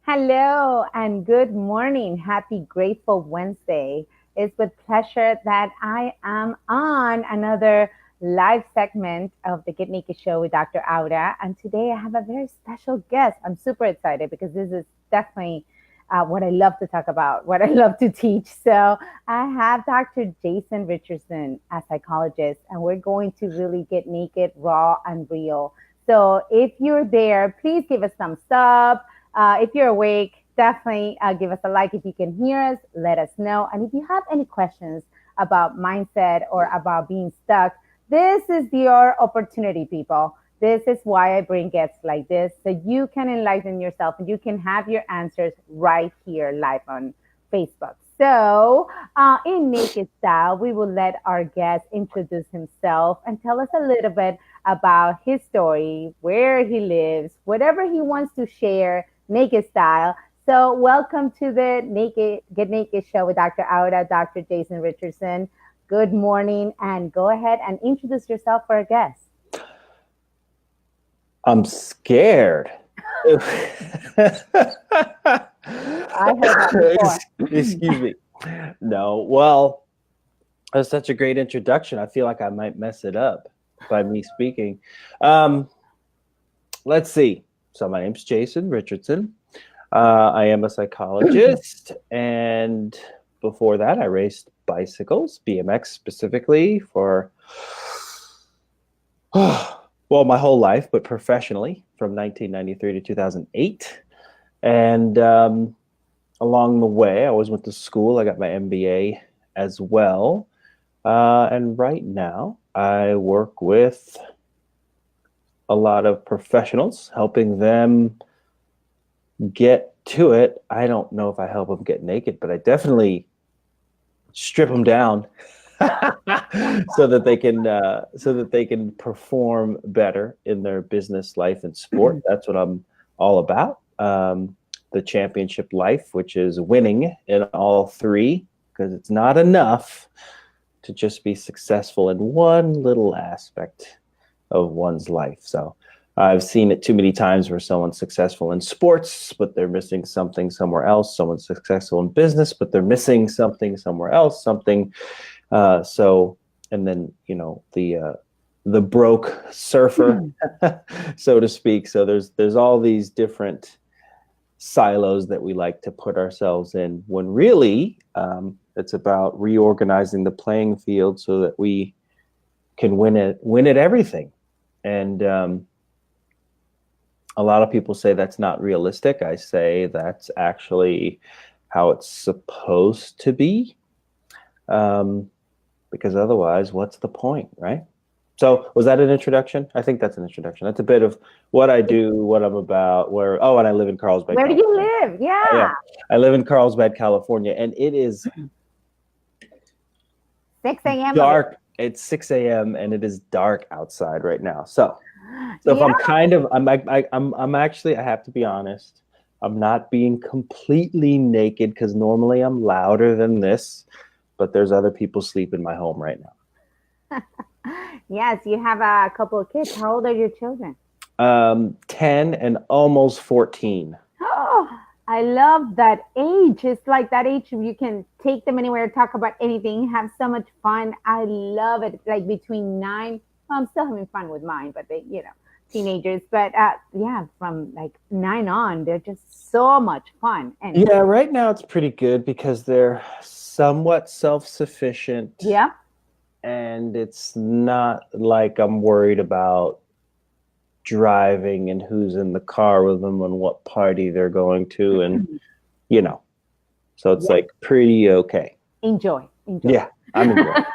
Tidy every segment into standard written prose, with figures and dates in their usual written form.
Hello and good morning. Happy Grateful Wednesday. It's with pleasure that I am on another live segment of the Get Naked Show with Dr. Auda. And today I have a very special guest. I'm super excited because this is definitely what I love to talk about, what I love to teach. So I have Dr. Jason Richardson, a psychologist, and we're going to really get naked, raw, and real. So if you're there, please give us thumbs up. If you're awake, definitely give us a like. If you can hear us, let us know. And if you have any questions about mindset or about being stuck, this is your opportunity, people. This is why I bring guests like this so you can enlighten yourself and you can have your answers right here live on Facebook. So, in Naked Style, we will let our guest introduce himself and tell us a little bit about his story, where he lives, whatever he wants to share, Naked Style. So, welcome to the Naked Get Naked show with Dr. Auda, Dr. Jason Richardson. Good morning, and go ahead and introduce yourself for our guest. I'm scared. I heard that before. Excuse me. No, well, that's such a great introduction. I feel like I might mess it up by me speaking. Let's see. So my name's Jason Richardson. I am a psychologist, and before that, I raced bicycles, BMX specifically, for my whole life, but professionally from 1993 to 2008. And along the way, I always went to school. I got my MBA as well. And right now, I work with a lot of professionals, helping them get to it. I don't know if I help them get naked, but I definitely strip them down so that they can perform better in their business, life, and sport. That's what I'm all about. The championship life, which is winning in all three, because it's not enough to just be successful in one little aspect of one's life. So I've seen it too many times where someone's successful in sports, but they're missing something somewhere else. Someone's successful in business, but they're missing something somewhere else. And then the broke surfer, so to speak. So there's all these different silos that we like to put ourselves in, when really it's about reorganizing the playing field so that we can win at everything. And a lot of people say that's not realistic. I say that's actually how it's supposed to be. Because otherwise, what's the point, right? So was that an introduction? I think that's an introduction. That's a bit of what I do, what I'm about, and I live in Carlsbad. Where do you live? Yeah. I live in Carlsbad, California, and it is 6 a.m. dark. It's 6 a.m. and it is dark outside right now. So if I'm actually, I have to be honest, I'm not being completely naked because normally I'm louder than this, but there's other people sleep in my home right now. Yes, you have a couple of kids. How old are your children? 10 and almost 14. Oh, I love that age. It's like that age you can take them anywhere, talk about anything, have so much fun. I love it. Like between 9, well, I'm still having fun with mine, but they, teenagers. But from like 9 on, they're just so much fun. And yeah, right now it's pretty good because they're somewhat self-sufficient. Yeah. And it's not like I'm worried about driving and who's in the car with them and what party they're going to. And, so it's like pretty okay. Enjoy. Yeah, I'm enjoying.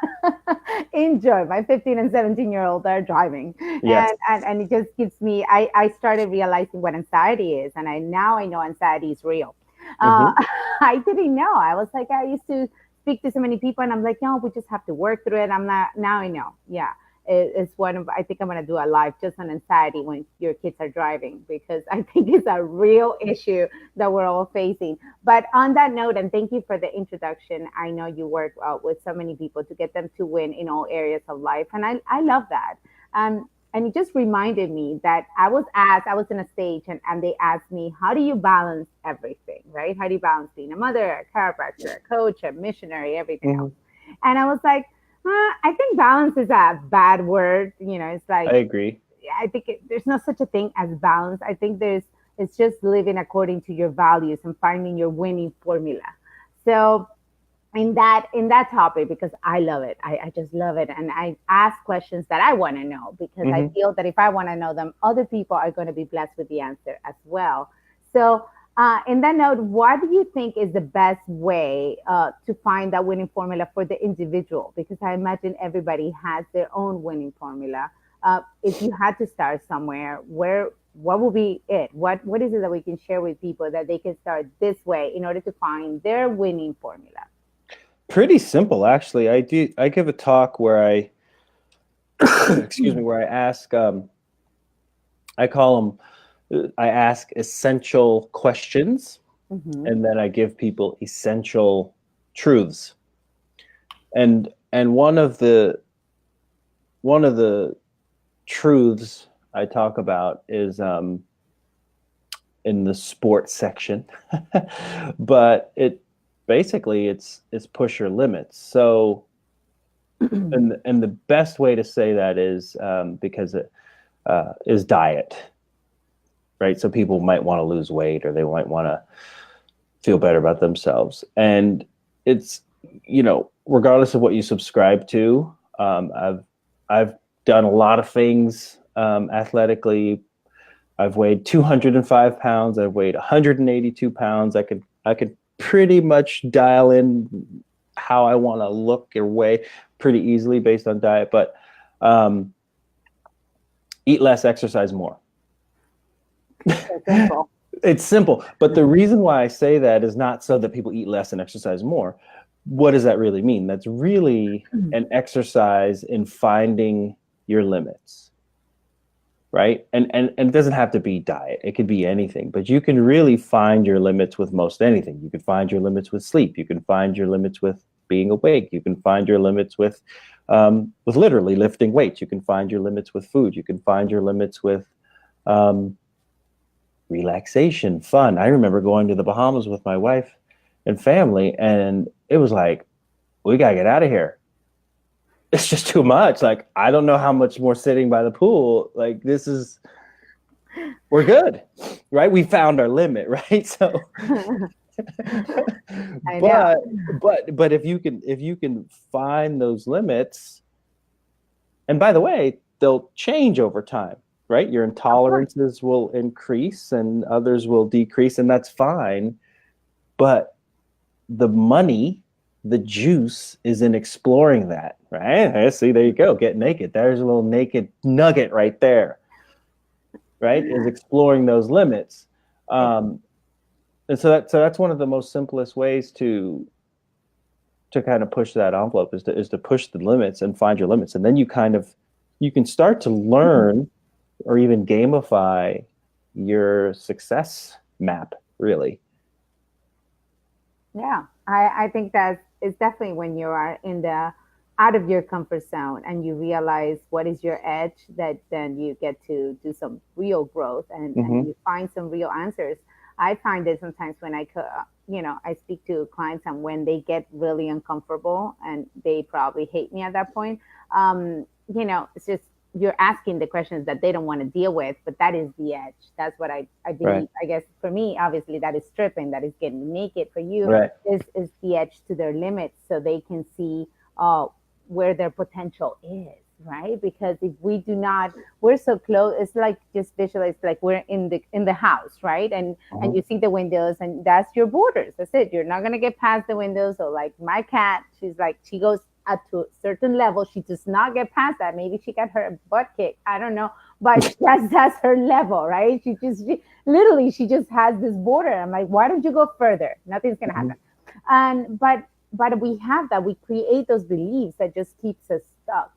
Enjoy. My 15 and 17-year-old are driving. Yes. And it just gives me, I started realizing what anxiety is. And now I know anxiety is real. I didn't know. I was like, I used to speak to so many people and I'm like, no, we just have to work through it. Now I know. Yeah. It's I think I'm going to do a live just on anxiety when your kids are driving, because I think it's a real issue that we're all facing. But on that note, and thank you for the introduction. I know you work with so many people to get them to win in all areas of life. And I love that. And it just reminded me that I was in a stage, and they asked me, how do you balance everything, right? How do you balance being a mother, a chiropractor, a coach, a missionary, everything else? Hmm. And I was like, I think balance is a bad word. It's I like, agree. I think there's no such a thing as balance. I think it's just living according to your values and finding your winning formula. So in that topic, because I love it, I just love it, and I ask questions that I want to know, because I Hmm. feel that if I want to know them, other people are going to be blessed with the answer as well. So in that note, what do you think is the best way to find that winning formula for the individual? Because I imagine everybody has their own winning formula. If you had to start somewhere, what will be it? What is it that we can share with people that they can start this way in order to find their winning formula? Pretty simple, actually. I give a talk where I excuse me, where I ask I call them I ask essential questions, Mm-hmm. and then I give people essential truths. And one of the truths I talk about is in the sports section, but it's push your limits. So and the best way to say that is because it is diet, right? So people might want to lose weight, or they might want to feel better about themselves, and it's regardless of what you subscribe to. I've done a lot of things athletically. I've weighed 205 pounds. I've weighed 182 pounds. I could pretty much dial in how I want to look or weigh pretty easily based on diet. But um, eat less, exercise more. So simple. It's simple, but the reason why I say that is not so that people eat less and exercise more. What does that really mean? That's really an exercise in finding your limits, right? And it doesn't have to be diet. It could be anything, but you can really find your limits with most anything. You can find your limits with sleep. You can find your limits with being awake. You can find your limits with literally lifting weights. You can find your limits with food. You can find your limits with um, relaxation, fun. I remember going to the Bahamas with my wife and family, and it was like, we gotta get out of here. It's just too much. Like, I don't know how much more sitting by the pool. Like, we're good, right? We found our limit, right? So, I know. but but if you can find those limits, and by the way, they'll change over time, right? Your Of course. intolerances will increase and others will decrease, and that's fine. But the money, the juice is in exploring that, right? See, there you go. Get naked. There's a little naked nugget right there, right? Is exploring those limits. Um, and so that's one of the most simplest ways to kind of push that envelope is to push the limits and find your limits. And then you can start to learn or even gamify your success map, really. Yeah, I think that it's definitely when you are in the out of your comfort zone and you realize what is your edge, that then you get to do some real growth, and Mm-hmm. you find some real answers. I find that sometimes when I speak to clients, and when they get really uncomfortable and they probably hate me at that point, it's just you're asking the questions that they don't want to deal with, but that is the edge. That's what I Right. believe. I guess for me, obviously, that is stripping, that is getting naked. For you, Right. is the edge to their limits, so they can see uh, where their potential is, right? Because if we do not, we're so close. It's like, just visualize, like we're in the house, right? And Mhm. you see the windows, and that's your borders. That's it. You're not gonna get past the windows. So like my cat, she's like, she goes up to a certain level. She does not get past that. Maybe she got her butt kicked. I don't know, but that's her level, right? Literally, she just has this border. I'm like, why don't you go further? Nothing's gonna Mhm. happen. And but we have that. We create those beliefs that just keeps us stuck,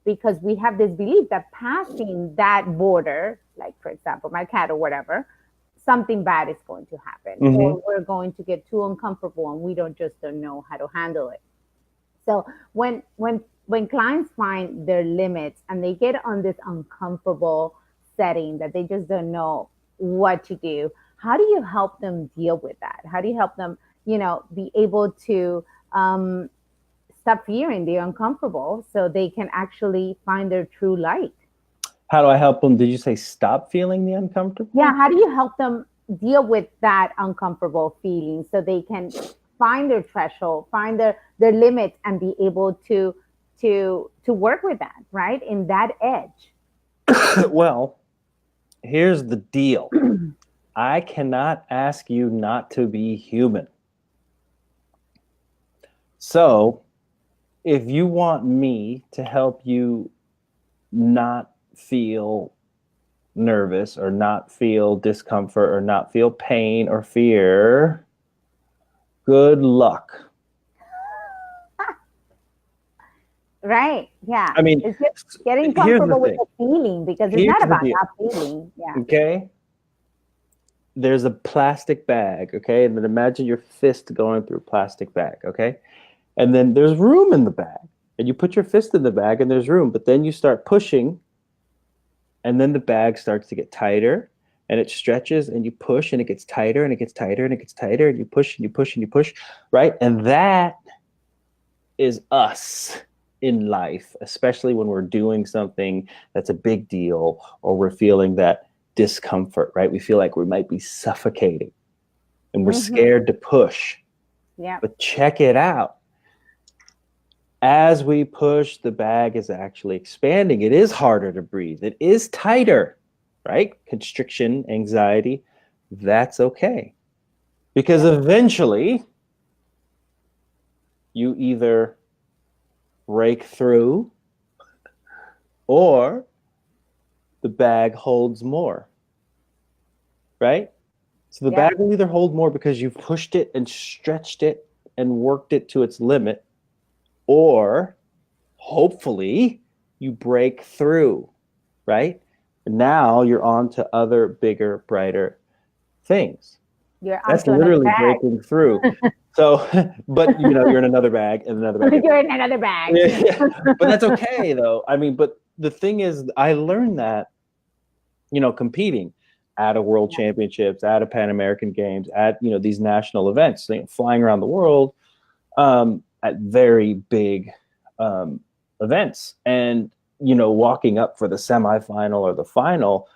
because we have this belief that passing that border, like for example, my cat or whatever, something bad is going to happen, Mhm. or we're going to get too uncomfortable, and we don't know how to handle it. So when when clients find their limits and they get on this uncomfortable setting that they just don't know what to do, how do you help them deal with that? How do you help them, be able to um, stop fearing the uncomfortable so they can actually find their true light? How do I help them? Did you say stop feeling the Yeah, uncomfortable? how do you help them deal with that uncomfortable feeling so they can find their threshold, find their limits, and be able to work with that, right? In that edge. Well, here's the deal. I cannot ask you not to be human. So, if you want me to help you not feel nervous or not feel discomfort or not feel pain or fear, good luck. Right. Yeah. I mean, It's just getting here's the comfortable with thing. the feeling because it's Here's not the about deal. not feeling. Yeah. Okay? There's a plastic bag, okay? And then imagine your fist going through a plastic bag, okay? And then there's room in the bag. And you put your fist in the bag and there's room, but then you start pushing and then the bag starts to get tighter and it stretches and you push and it gets tighter and it gets tighter and it gets tighter and you push and you push and you push, right? And that is us in life, especially when we're doing something that's a big deal or we're feeling that discomfort, right? We feel like we might be suffocating and we're Hmm. scared to push. Yeah. But check it out. As we push, the bag is actually expanding. It is harder to breathe. It is tighter, right? Constriction, anxiety, that's okay. Because Yep. eventually you either break through or the bag holds more, right? So the Yep. bag will either hold more because you've pushed it and stretched it and worked it to its limit, or hopefully you break through, right? And now you're on to other bigger, brighter things. You're That's onto another literally breaking through. bag. So, but you're in another bag and another bag. You're in another bag. Yeah, yeah. But that's okay though. I mean, but the thing is, I learned that, competing at a world Yeah. championships, at a Pan American Games, at, these national events, flying around the world, at very big events. And, walking up for the semifinal or the final,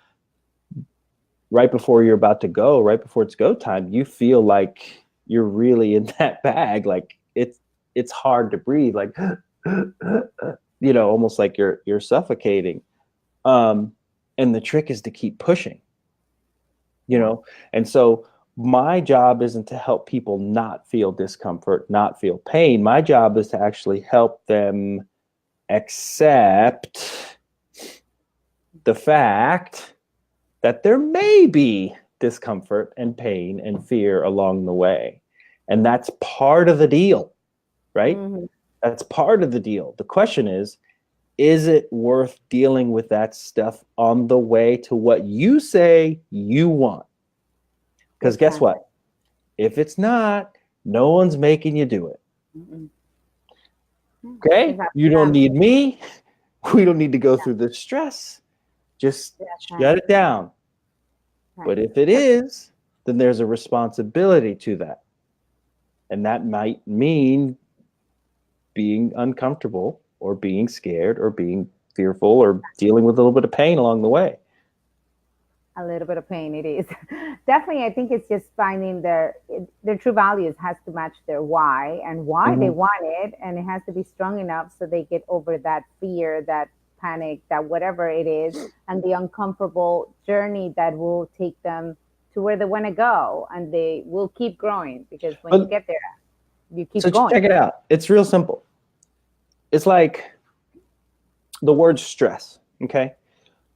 right before you're about to go, right before it's go time, you feel like you're really in that bag. Like it's hard to breathe, like, almost like you're suffocating. And the trick is to keep pushing, Yeah. and so my job isn't to help people not feel discomfort, not feel pain. My job is to actually help them accept the fact that there may be discomfort and pain and fear along the way. And that's part of the deal, right? Hmm. That's part of the deal. The question is it worth dealing with that stuff on the way to what you say you want? Because guess Exactly. what? If it's not, no one's making you do it. Mm-mm. Yeah, because Okay? that's You don't them. need me. We don't need to go through the stress. Just That's shut right. it down. Right. But if it is, then there's a responsibility to that. And that might mean being uncomfortable or being scared or being fearful or dealing with a little bit of pain along the way. A little bit of pain it is. Definitely, I think it's just finding their true values has to match their why and why they Mm-hmm. want it, and it has to be strong enough so they get over that fear, that panic, that whatever it is, and the uncomfortable journey that will take them to where they want to go, and they will keep growing because when you But get there, you keep so going. check it out. It's real simple. It's like the word stress. Okay.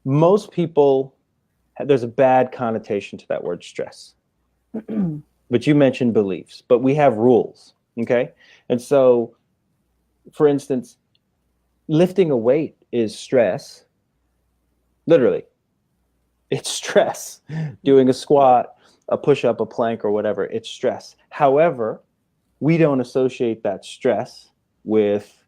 Most people, there's a bad connotation to that word stress. But you mentioned beliefs, but we have rules. Okay. And so, for instance, lifting a weight is stress. Literally, it's stress. Doing a squat, a push up, a plank, or whatever, it's stress. However, we don't associate that stress with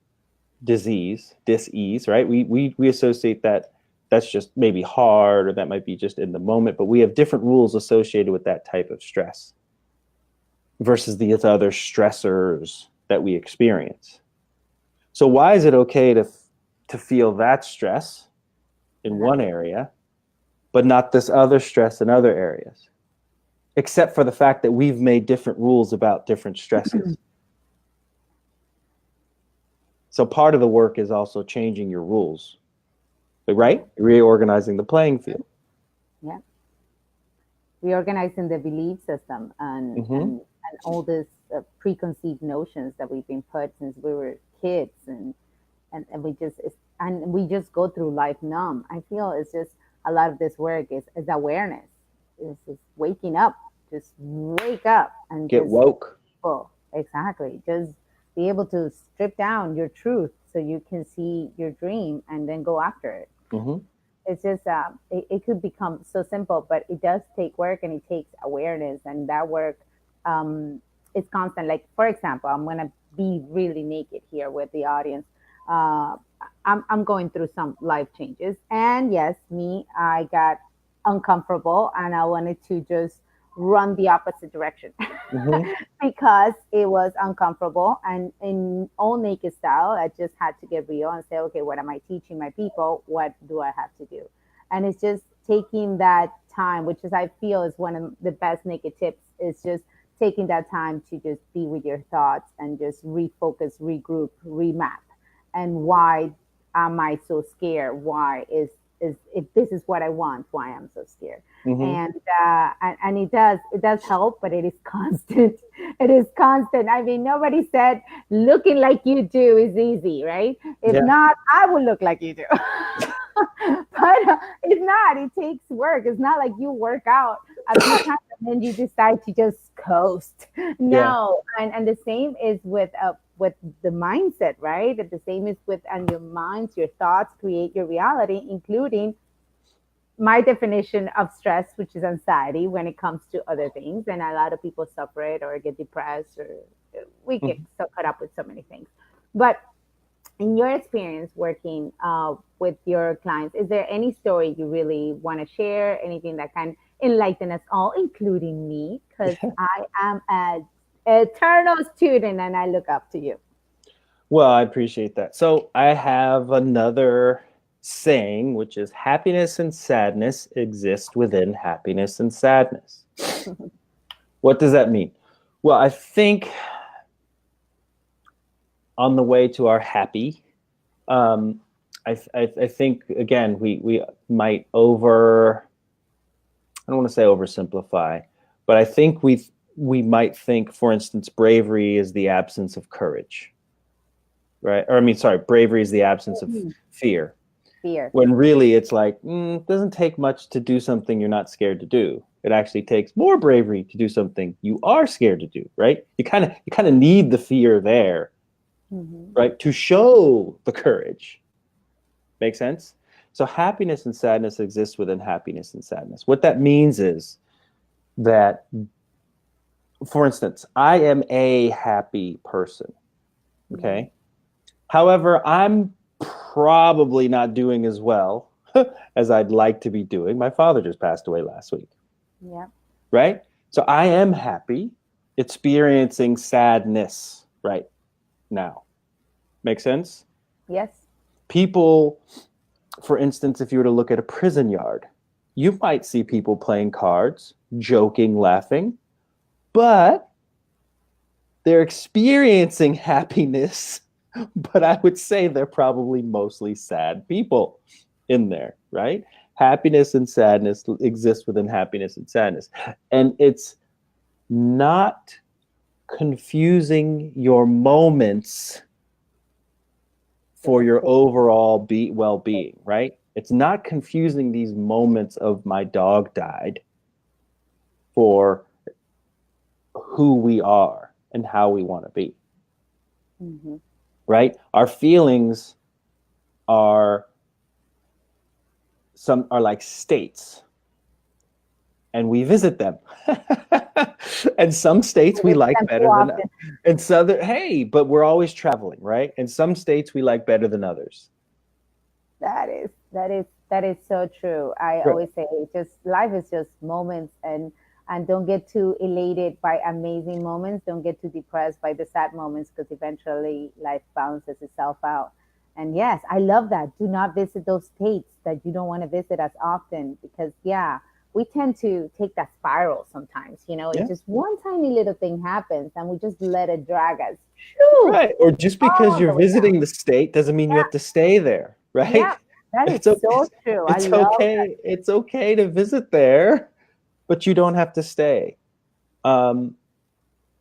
dis-ease, right? We associate that that's just maybe hard, or that might be just in the moment, but we have different rules associated with that type of stress versus the other stressors that we experience. So why is it okay to feel that stress in one area, but not this other stress in other areas? Except for the fact that we've made different rules about different stresses. So part of the work is also changing your rules, right? Reorganizing the playing field. Yeah. Reorganizing the belief system and all these preconceived notions that we've been put since we were kids, and we just go through life numb. I feel it's just a lot of this work is awareness. It's just waking up, just wake up and Get just woke. well, exactly. Just be able to strip down your truth so you can see your dream and then go after it. Mm-hmm. It's just it could become so simple, but it does take work and it takes awareness, and that work is constant. Like for example, I'm gonna be really naked here with the audience. Uh, I'm going through some life changes, and yes, I got uncomfortable, and I wanted to just run the opposite direction Mm-hmm. because it was uncomfortable. And in all naked style, I just had to get real and say, okay, what am I teaching my people? What do I have to do? And it's just taking that time, which is I feel is one of the best naked tips, is just taking that time to just be with your thoughts and just refocus, regroup, remap. And why am I so scared? Why is if this is what I want, why I'm so scared? Mm-hmm. And it does help, but it is constant. It is constant. I mean, nobody said looking like you do is easy, right? If Yeah. not, I will look like you do. But it's not. It takes work. It's not like you work out a few times and then you decide to just coast. Yeah. No, and the same is with the mindset, right? The same is with and your minds, your thoughts create your reality, including my definition of stress, which is anxiety when it comes to other things. And a lot of people suffer it or get depressed, or we get Mm-hmm. so caught up with so many things. But in your experience working with your clients, is there any story you really want to share? Anything that can enlighten us all, including me, because I am an eternal student and I look up to you. Well, I appreciate that. So I have another saying, which is happiness and sadness exist within happiness and sadness. What does that mean? Well, I think on the way to our happy, um, I think again we might I don't want to say oversimplify, but I think we might think, for instance, bravery is the absence of courage, right? Or I mean, sorry, bravery is the absence of Mhm. fear. Fear. When really it's like, it doesn't take much to do something you're not scared to do. It actually takes more bravery to do something you are scared to do, right? You kind of need the fear there, Hmm. right, to show the courage. Make sense? So happiness and sadness exist within happiness and sadness. What that means is that, for instance, I am a happy person. Hmm. Okay. However, I'm probably not doing as well as I'd like to be doing. My father just passed away last week, Yeah. right? So I am happy, experiencing sadness right now. Make sense? Yes. People, for instance, if you were to look at a prison yard, you might see people playing cards, joking, laughing, but they're experiencing happiness. But I would say they're probably mostly sad people in there, right? Happiness and sadness exist within happiness and sadness. And it's not confusing your moments for your overall well-being, right? It's not confusing these moments of my dog died for who we are and how we want to be, Hmm. right? Our feelings are some are like states, and we visit them. And some states We we visit like them too better than often. and southern. Hey, but we're always traveling, right? And some states we like better than others. That is so true. I Right. always say just life is just moments, and don't get too elated by amazing moments. Don't get too depressed by the sad moments, because eventually life balances itself out. And yes, I love that. Do not visit those states that you don't want to visit as often, because yeah, we tend to take that spiral sometimes. It's Yeah. just one tiny little thing happens and we just let it drag us shoo, Right. Or just because all you're the way down. visiting the state doesn't mean you have to stay there, Yeah, right? that is It's okay. so true. I It's love that. okay. It's okay to visit there, but you don't have to stay. Um,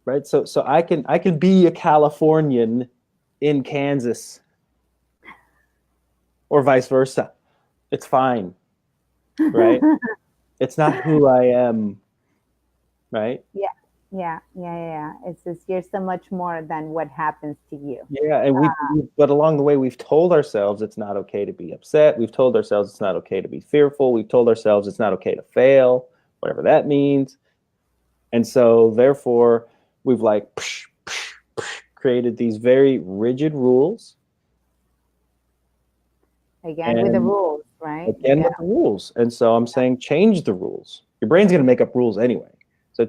right. So I can be a Californian in Kansas or vice versa. It's fine, right? It's not who I am, right? Yeah, yeah. It's just you're so much more than what happens to you. Yeah, and but along the way, we've told ourselves it's not okay to be upset. We've told ourselves it's not okay to be fearful. We've told ourselves it's not okay to fail, whatever that means. And so, therefore, we've like created these very rigid rules, Again, with the and rules, right? again Yeah. with the rules. And so, I'm saying change the rules. Your brain's going to make up rules anyway. So,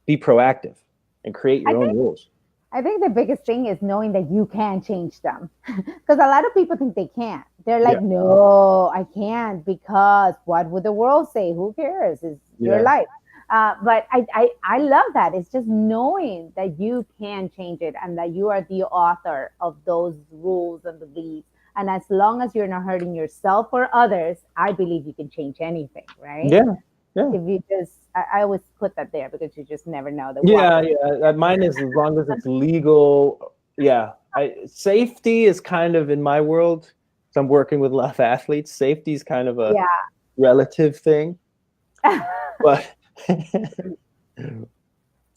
be proactive and create I your own think rules. I think the biggest thing is knowing that you can change them. Because a lot of people think they can't. They're Yeah, like, no, I can't, because what would the world say? Who cares? It's your yeah, life. But I love that. It's just knowing that you can change it and that you are the author of those rules and beliefs. And as long as you're not hurting yourself or others, I believe you can change anything, right? yeah, yeah. If you just, I always put that there, because you just never know the what Yeah, would. yeah. Mine is as long as it's legal. Yeah, safety is kind of in my world. So I'm working with a lot of athletes. Safety is kind of a Yeah. relative thing, but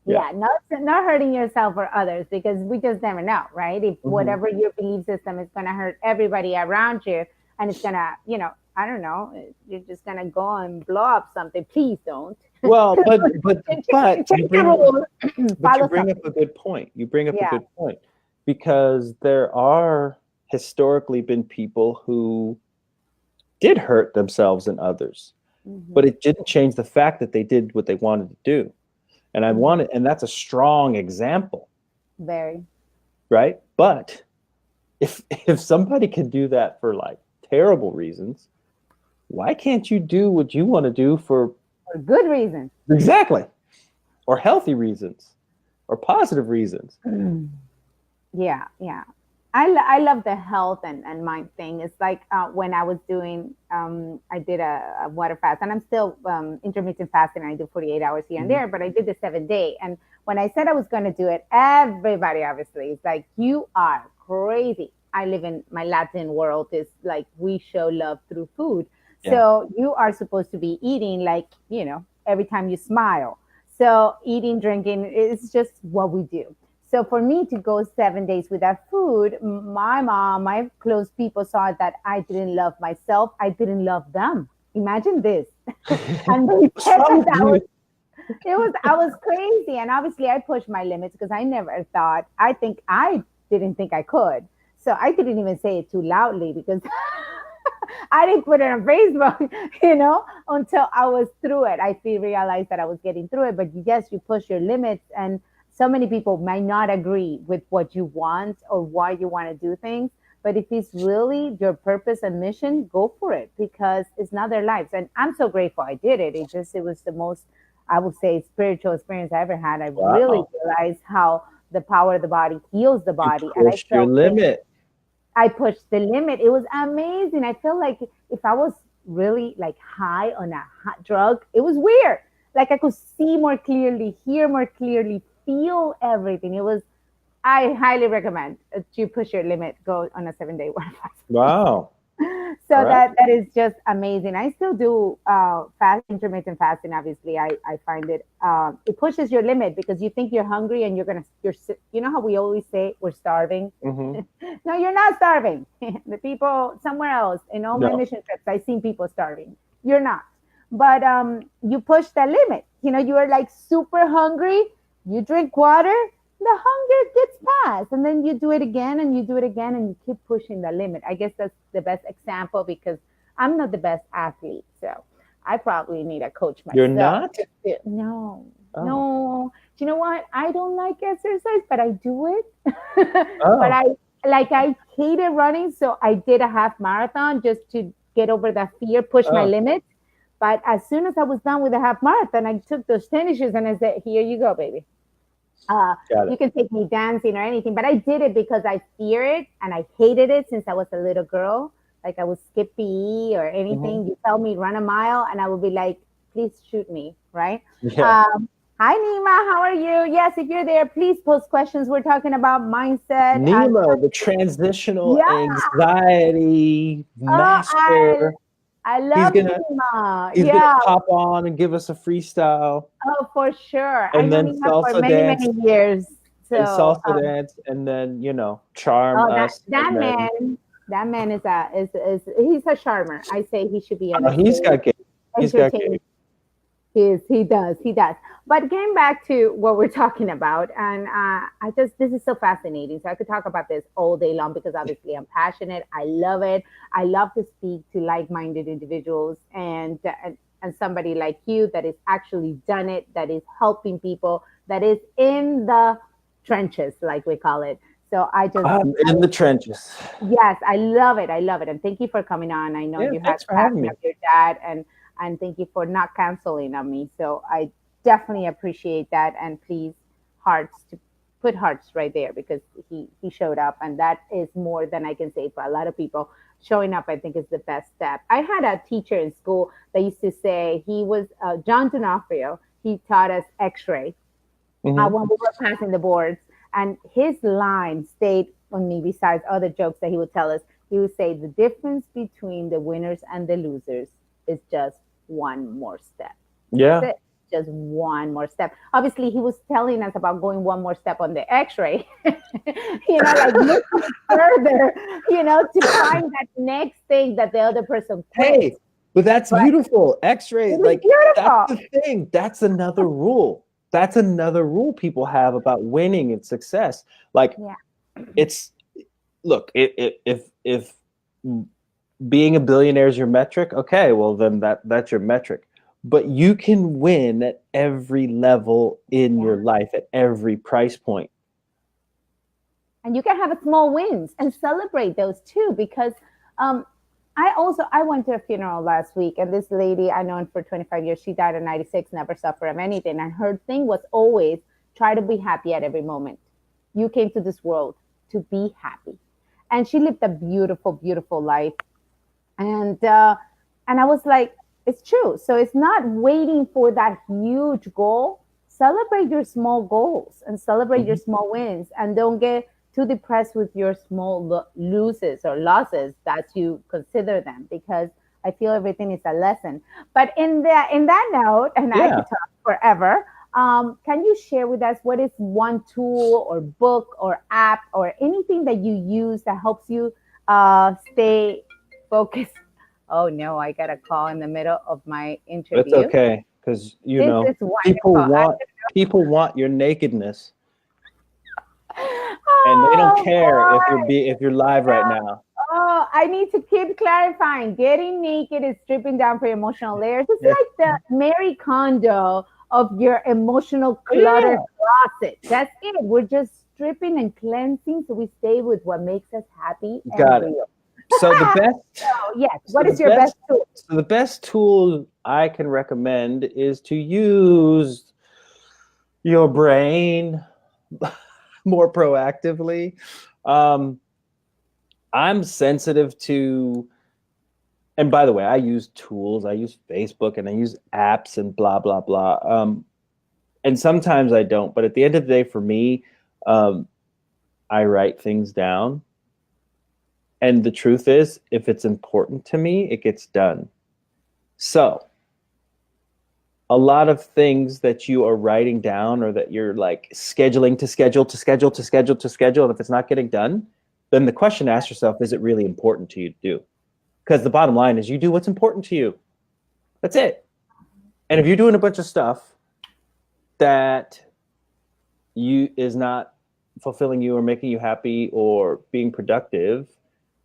yeah. Yeah, not hurting yourself or others, because we just never know, right? If Hmm. whatever your belief system is going to hurt everybody around you, and it's going to, I don't know, you're just going to go and blow up something. Please don't. Well, but Change the rules, but you follow bring up something. a good point. You bring up a Yeah. good point because there are historically been people who did hurt themselves and others, but Hmm. it didn't change the fact that they did what they wanted to do. And I Hmm. wanted, and that's a strong example, Very. right? But if somebody can do that for like terrible reasons, why can't you do what you want to do for For good reason. exactly or healthy reasons or positive reasons? Yeah, yeah. I love the health and mind thing. It's like when I was doing, I did a water fast, and I'm still intermittent fasting. I do 48 hours here and Mhm. there, but I did the 7 day. And when I said I was going to do it, everybody obviously is like, you are crazy. I live in my Latin world. Is like we show love through food. Yeah. So you are supposed to be eating like, every time you smile. So eating, drinking is just what we do. So for me to go 7 days without food, my mom, my close people saw that I didn't love myself. I didn't love them. Imagine this. And they What's said wrong that with you? I was crazy. And obviously I pushed my limits, because I never thought, I didn't think I could. So I didn't even say it too loudly, because I didn't put it on Facebook, until I was through it. Realized that I was getting through it. But yes, you push your limits, and so many people might not agree with what you want or why you want to do things. But if it's really your purpose and mission, go for it, because it's not their lives. And I'm so grateful I did it. It was the most, I would say, spiritual experience I ever had. I really Wow. realized how the power of the body heals the You body. And I pushed your felt things. limit. I pushed the limit. It was amazing. I feel like if I was really like high on a hot drug, it was weird. Like I could see more clearly, hear more clearly, feel everything. It was. I highly recommend to push your limit. Go on a 7 day water fast. Wow. All So right. that is just amazing. I still do intermittent fasting. Obviously, I find it pushes your limit, because you think you're hungry and you know how we always say we're starving. Mm-hmm. No, you're not starving. The people somewhere else in all my No. mission trips, I've seen people starving. You're not, but you push the limit. you are like super hungry, you drink water, the hunger gets past, and then you do it again and you do it again, and you keep pushing the limit. I guess that's the best example because I'm not the best athlete, so I probably need a coach You're myself. not? No, Oh. no. Do you know what? I don't like exercise, but I do it. But Oh. I hated running, so I did a half marathon just to get over that fear, push my Oh. limits. But as soon as I was done with the half marathon, I took those tennis shoes and I said, "Here you go, baby. Got You it. can take me dancing or anything." But I did it because I fear it and I hated it since I was a little girl. Like I would skip PE or Hmm. anything. You tell me run a mile, and I would be like, "Please shoot me," right? Yeah. Um, Hi, Nima. How are you? Yes, if you're there, please post questions. We're talking about mindset and Nemo, the transitional yeah. anxiety Oh, master. I He's love gonna Nima. he's gonna Yeah. pop on and give us a freestyle, Oh, for sure. I and know then Nima for salsa many, dance many years. and So, salsa dance, and then charm oh, that us, that and then man, that man is he's a charmer. I say he should be on a he's stage got game. He's got game. entertaining. He does. But getting back to what we're talking about, and this is so fascinating. So I could talk about this all day long because obviously I'm passionate. I love it. I love to speak to like-minded individuals and somebody like you that is actually done it, that is helping people, that is in the trenches, like we call it. So I'm in the trenches. yes, I love it. I love it. And thank you for coming on. I know Yeah, you had thanks for having passing me. of your dad and thank you for not canceling on me. So I definitely appreciate that. And please hearts to put hearts right there because he showed up and that is more than I can say for a lot of people. Showing up, I think, is the best step. I had a teacher in school that used to say he was John D'Onofrio. He taught us X-ray Hmm. when we were passing the boards. And his line stayed on me, besides other jokes that he would tell us. He would say, "The difference between the winners and the losers is just one more step." That's Yeah. it. Just one more step. Obviously, he was telling us about going one more step on the x ray, like looking further, to find that next thing that the other person quit. Hey, but that's But beautiful. it X-ray, is like that's beautiful. the thing. That's another rule. That's another rule people have about winning and success. Like Yeah. it's look, if being a billionaire is your metric, okay, well then that's your metric. But you can win at every level in Yeah. your life, at every price point. And you can have small wins and celebrate those too because um, I went to a funeral last week and this lady I known for 25 years, she died at 96, never suffered from anything, and her thing was always try to be happy at every moment. You came to this world to be happy, and she lived a beautiful life. And I was like, it's true. So it's not waiting for that huge goal. Celebrate your small goals and celebrate your Mhm. small wins, and don't get too depressed with your small loses or losses that you consider them, because I feel everything is a lesson. But in that note, and I Yeah. could talk forever. Can you share with us what is one tool or book or app or anything that you use that helps you stay focused? Oh no, I got a call in the middle of my It's interview. okay because This is people wonderful. want people want your nakedness, and they don't Oh care boy. if you're live right No. now. Oh, I need to keep clarifying. Getting naked is stripping down for emotional layers. It's Yeah. like the Mary Kondo of your emotional Oh, clutter yeah. closet. That's it. We're just stripping and cleansing so we stay with what makes us happy and Got it. real. So the So, best yes, so what the is your best best tool? so the best tool I can recommend is to use your brain more proactively. Um, I'm sensitive to, and by the way, I use tools. I use Facebook and I use apps and blah blah blah. And sometimes I don't, but at the end of the day, for me, um, I write things down. And the truth is, if it's important to me, it gets done. So a lot of things that you are writing down or that you're like scheduling to schedule to schedule to schedule to schedule, and if it's not getting done, then the question to ask yourself, is it really important to you to do? Because the bottom line is you do what's important to you. That's it. And if you're doing a bunch of stuff, that you is not fulfilling you or making you happy or being productive,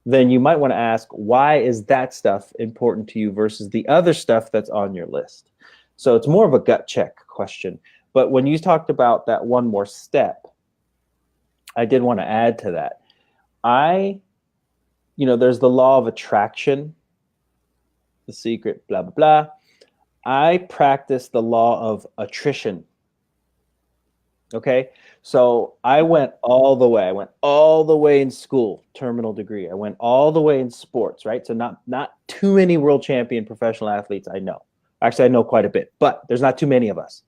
then you might want to ask, why is that stuff important to you versus the other stuff that's on your list? So it's more of a gut check question. But when you talked about that one more step, I did want to add to that. There's the law of attraction, the secret, blah, blah, blah. I practice the law of attrition. Okay. So I went all the way. I went all the way in school, terminal degree. I went all the way in sports, right? So not too many world champion professional athletes I know. Actually, I know quite a bit, but there's not too many of us.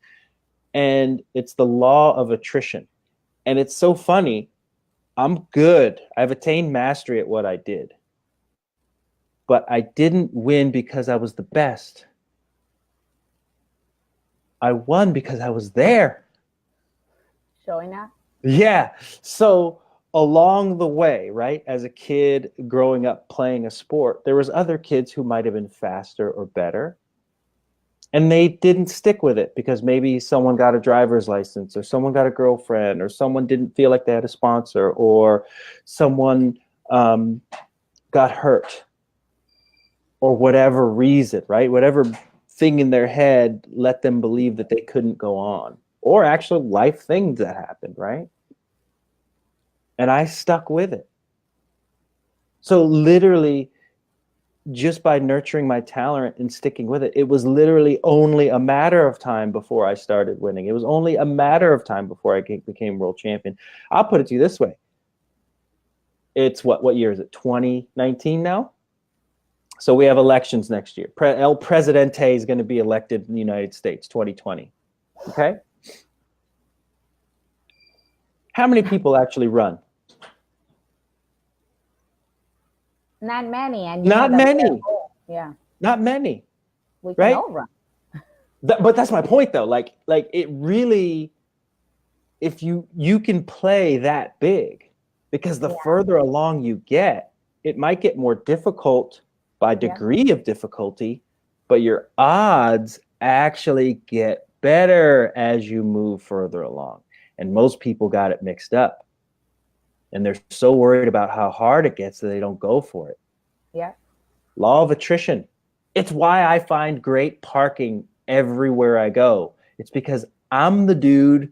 And it's the law of attrition. And it's so funny. I'm good. I've attained mastery at what I did. But I didn't win because I was the best. I won because I was there. Showing up. Yeah. So along the way, right, as a kid growing up playing a sport, there was other kids who might have been faster or better. And they didn't stick with it because maybe someone got a driver's license or someone got a girlfriend or someone didn't feel like they had a sponsor or someone got hurt or whatever reason, right? Whatever thing in their head let them believe that they couldn't go on, or actual life things that happened, right? And I stuck with it. So literally, just by nurturing my talent and sticking with it, it was literally only a matter of time before I started winning. It was only a matter of time before I became world champion. I'll put it to you this way. It's what year is it? 2019 now? So we have elections next year. El Presidente is going to be elected in the United States, 2020. Okay? How many people actually run? Not many, and Not many. Yeah, Not many. we can Right? all run. But that's my point, though. Like it really, if you can play that big, because the further along you get, it might get more difficult by degree of difficulty, but your odds actually get better as you move further along. And most people got it mixed up. And they're so worried about how hard it gets that they don't go for it. Yeah. Law of attrition. It's why I find great parking everywhere I go. It's because I'm the dude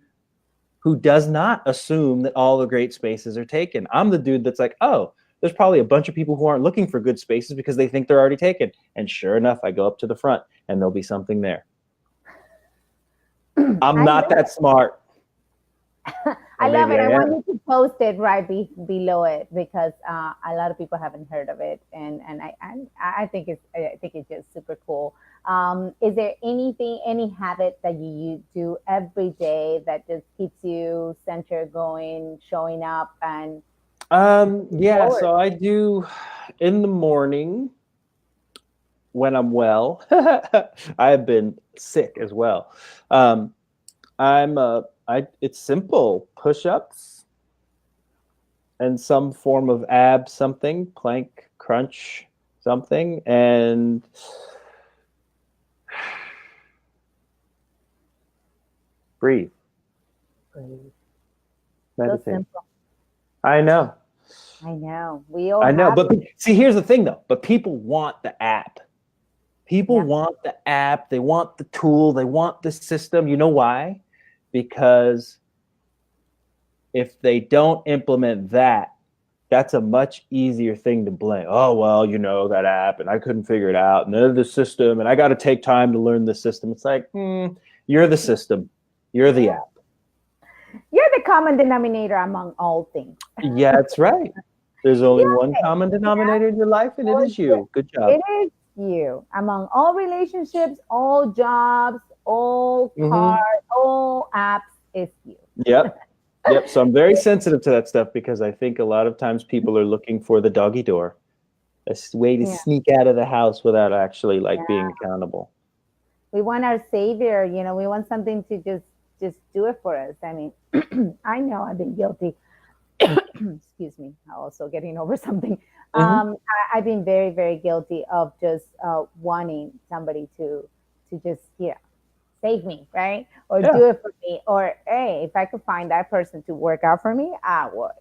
who does not assume that all the great spaces are taken. I'm the dude that's like, oh, there's probably a bunch of people who aren't looking for good spaces because they think they're already taken. And sure enough, I go up to the front and there'll be something there. I'm not that smart. I love it. I want you to post it right below it because a lot of people haven't heard of it, and I think it's just super cool. Is there any habit that you do every day that just keeps you centered, going, showing up, and yeah, forward? so I do in the morning when I'm well. I have been sick as well. It's simple: push-ups and some form of ab something, plank, crunch something, and breathe. Meditate. So simple. I know. I know. We all I know. have But it. see, here's the thing though. But people want the app. People want the app. They want the tool. They want the system. You know why? Because if they don't implement that, that's a much easier thing to blame. Oh, well, that app and I couldn't figure it out and they're the system and I got to take time to learn the system. It's like, you're the system. You're the app. You're the common denominator among all things. Yeah, that's right. There's only one common denominator in your life, and it is you. Good job. It is you. Among all relationships, all jobs, all cars, all apps, it's you. Yep. So I'm very sensitive to that stuff because I think a lot of times people are looking for the doggy door, a way to sneak out of the house without actually being accountable. We want our savior, we want something to just do it for us. I mean, I know I've been guilty. Excuse me. Also getting over something. I've been very, very guilty of just wanting somebody to just save me, right? Or Yeah. do it for me. Or hey, if I could find that person to work out for me, I would.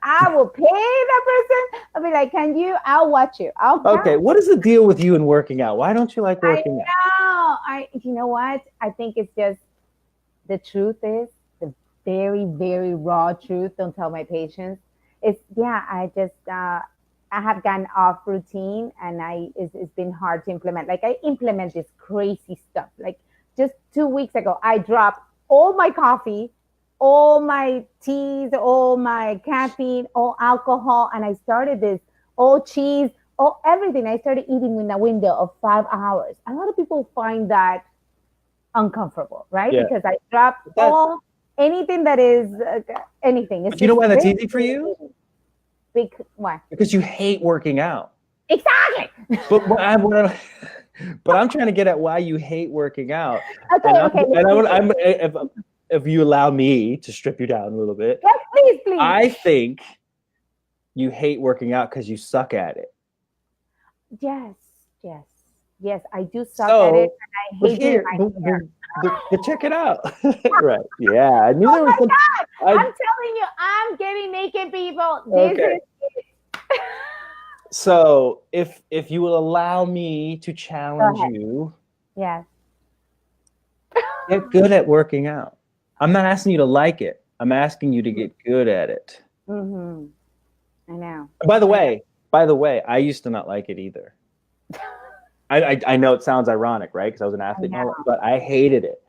I will pay that person. I'll be like, can you? I'll watch you. I'll Okay. count. What is the deal with you and working out? Why don't you like I working out? know. You know what? I think it's just the truth is the very, very raw truth. Don't tell my patients. It's yeah. I have gotten off routine, and it's been hard to implement. Like I implement this crazy stuff. Like just 2 weeks ago, I dropped all my coffee, all my teas, all my caffeine, all alcohol, and I started this all cheese, all everything. I started eating in a window of 5 hours. A lot of people find that uncomfortable, right? Yeah. Because I dropped That, all anything that is anything. It's but you know just why that's very, easy for very you? big. Why? Because you hate working out. Exactly. But but I'm trying to get at why you hate working out, and Okay, okay. if you allow me to strip you down a little bit, Yes, please, please. I think you hate working out because you suck at it. Yes, yes, yes. I do suck at it, So, and I but hate doing here, my hair. but check it out, right? Yeah, I knew Oh there was my some. God! I I'm telling you, I'm getting naked, people. This okay. is it. So if you will allow me to Go challenge ahead. you, Yes. get good at working out. I'm not asking you to like it. I'm asking you to get good at it. Mm-hmm. I know. By the I know. way, I used to not like it either. I know it sounds ironic, right? Because I was an I athlete and all that, know. but I hated it.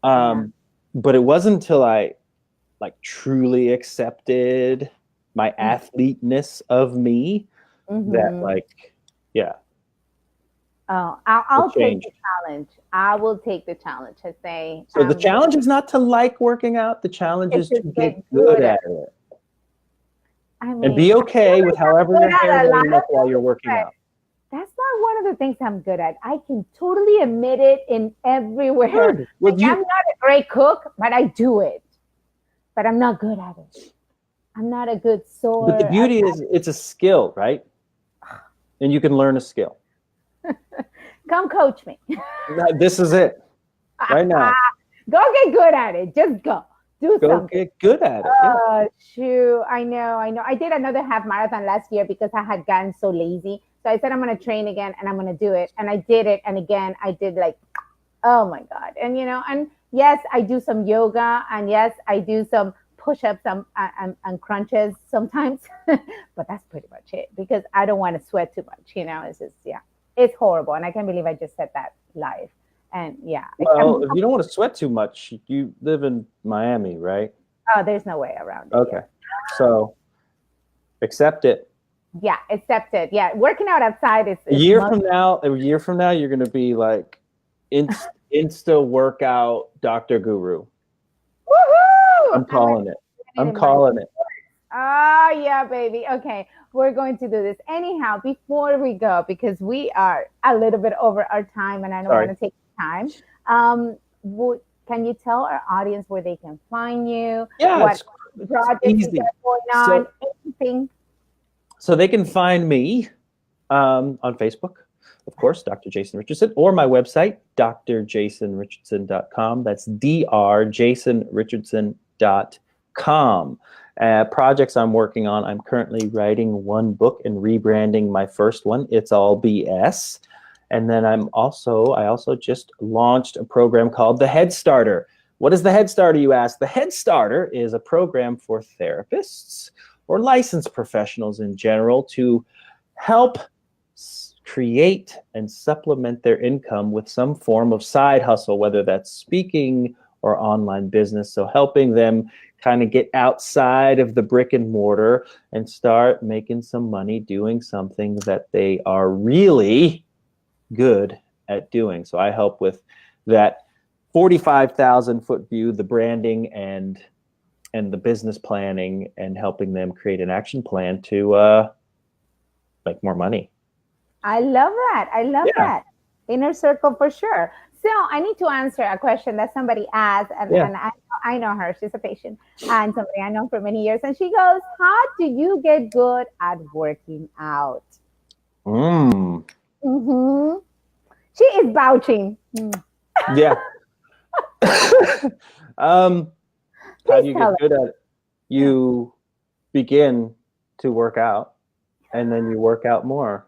I know. But it wasn't until I like truly accepted my athleteness of me that Mm-hmm. like, yeah, Oh, it I'll take changed. the challenge. I will take the challenge. I say, So the challenge is not to like working out. The challenge it's is to just get get good good at at it. it I and mean, be I feel okay with like I'm however good your hair at a is lot ending of up while you're things, working but out. that's not one of the things I'm good at. I can totally admit it in everywhere. Good. Well, Like I'm not a great cook, but I do it. But I'm not good at it. I'm not a good but the sword. beauty is it's a skill, right? And you can learn a skill. Come coach me. This is it right now. Go get good at it. Just go. Do Go something. get good at it. Yeah. Shoot. I know. I know. I did another half marathon last year because I had gotten so lazy. So I said, I'm going to train again and I'm going to do it. And I did it. And again, I did like, oh my God. And, and yes, I do some yoga. And yes, I do some push ups and crunches sometimes. But that's pretty much it because I don't want to sweat too much. It's just, yeah, it's horrible. And I can't believe I just said that live. And yeah, Well, if you don't want to sweat too much, you live in Miami, right? oh, there's no way around it. Okay. Yeah. So accept it. Yeah, accepted. Yeah, working out outside A is year much. from now, you're going to be like insta workout Dr. Guru. Woohoo! I'm I'm gonna calling it. put it I'm in my. calling it. Oh yeah, baby. Okay, we're going to do this anyhow. Before we go, because we are a little bit over our time, and I don't want Sorry. to take time. Can you tell our audience where they can find you? Yeah, What it's projects you easy. got going on? So Anything? they can find me on Facebook, of course, Dr. Jason Richardson, or my website, drjasonrichardson.com. That's drjasonrichardson.com. Projects I'm working on. I'm currently writing one book and rebranding my first one. It's all BS. And then I also just launched a program called the Head Starter. What is the Head Starter, you ask? The Head Starter is a program for therapists or licensed professionals in general to help create and supplement their income with some form of side hustle, whether that's speaking or online business. So helping them kind of get outside of the brick and mortar and start making some money doing something that they are really good at doing. So I help with that 45,000 foot view, the branding and the business planning, and helping them create an action plan to make more money. I love that. I love Yeah. that. Inner circle for sure. So I need to answer a question that somebody asked, Yeah. and I know her. She's a patient and somebody I know for many years. And she goes, how do you get good at working out? Mm. Mm-hmm. She is vouching. Yeah. um, how Please do you tell get us. good at it? Yeah. You begin to work out, and then you work out more,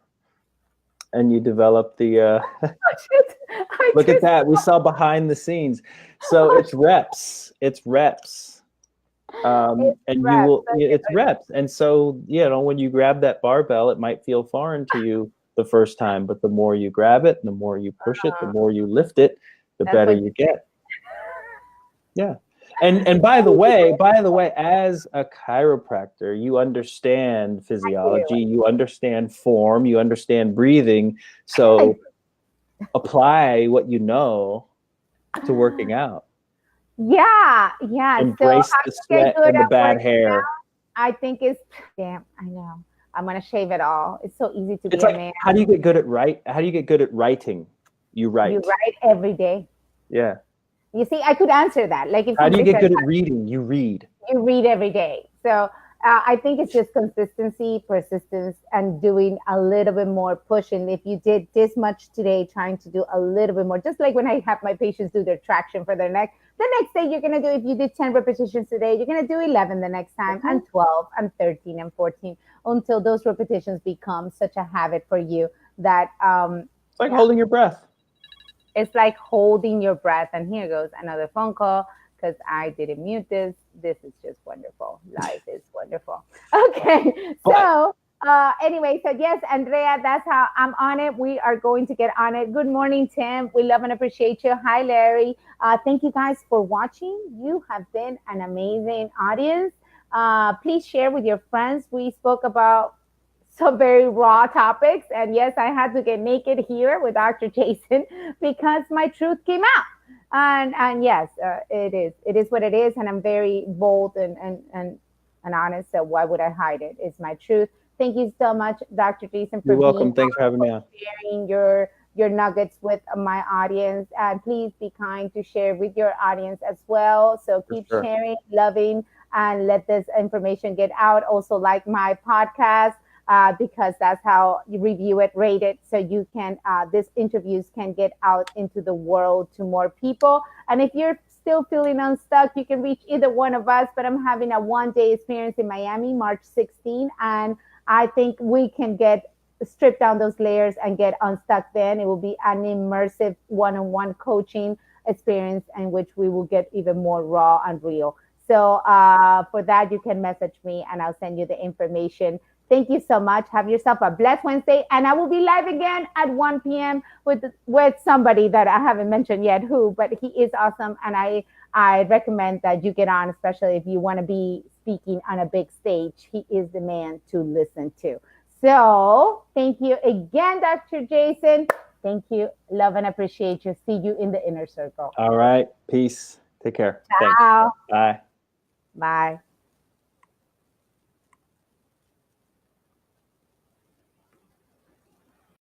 and you develop the. Oh, shit. I Look at just. that. We saw behind the scenes. So Oh, it's reps. It's reps. it's And you reps. will. It's Okay. reps. And so when you grab that barbell, it might feel foreign to you the first time, but the more you grab it, the more you push it, the Uh, more you lift it, the that's better what you you say. get. Yeah. And by the way, as a chiropractor, you understand You. physiology, you understand form, you understand breathing. I, So apply what you know to working out. yeah, yeah. So how Embrace the to get sweat good and the at bad working hair. out? I think is damn. I know. I'm gonna shave it all. It's so easy to It's be a like, man. how do you get good at How do you get good at writing? You You write. write every day. Yeah. You see, I could answer that. Like if How do you somebody get says, good at reading? You read. you read every day. So I think it's just consistency, persistence, and doing a little bit more pushing. If you did this much today, trying to do a little bit more, just like when I have my patients do their traction for their neck, the next day you're going to do, if you did 10 repetitions today, you're going to do 11 the next time, and 12, and 13, and 14, until those repetitions become such a habit for you that, It's like yeah, holding your breath. it's like holding your breath. And here goes another phone call because I didn't mute this. This is just wonderful. Life is wonderful. Okay. But Anyway, so yes, Andrea, that's how I'm on it. We are going to get on it. Good morning, Tim. We love and appreciate you. Hi, Larry. Thank you guys for watching. You have been an amazing audience. Please share with your friends. We spoke about some very raw topics. And yes, I had to get naked here with Dr. Jason because my truth came out. And yes, it is what it is, and I'm very bold and honest. So why would I hide it? It's my truth. Thank you so much, Dr. Jason, for you're being welcome. Thanks for on, having for me on. sharing your nuggets with my audience. And please be kind to share with your audience as well. So For keep sure. sharing, loving, and let this information get out. Also, like my podcast, because that's how you review it, rate it, so you can these interviews can get out into the world to more people. And if you're still feeling unstuck, you can reach either one of us. But I'm having a 1 day experience in Miami, March 16, and I think we can get strip down those layers and get unstuck. Then it will be an immersive one-on-one coaching experience in which we will get even more raw and real. So for that, you can message me and I'll send you the information. Thank you so much. Have yourself a blessed Wednesday. And I will be live again at 1 p.m. with somebody that I haven't mentioned yet who, but he is awesome. And I recommend that you get on, especially if you want to be speaking on a big stage. He is the man to listen to. So thank you again, Dr. Jason. Thank you. Love and appreciate you. See you in the inner circle. All right. Peace. Take care. Thanks. Ciao. Bye. Bye.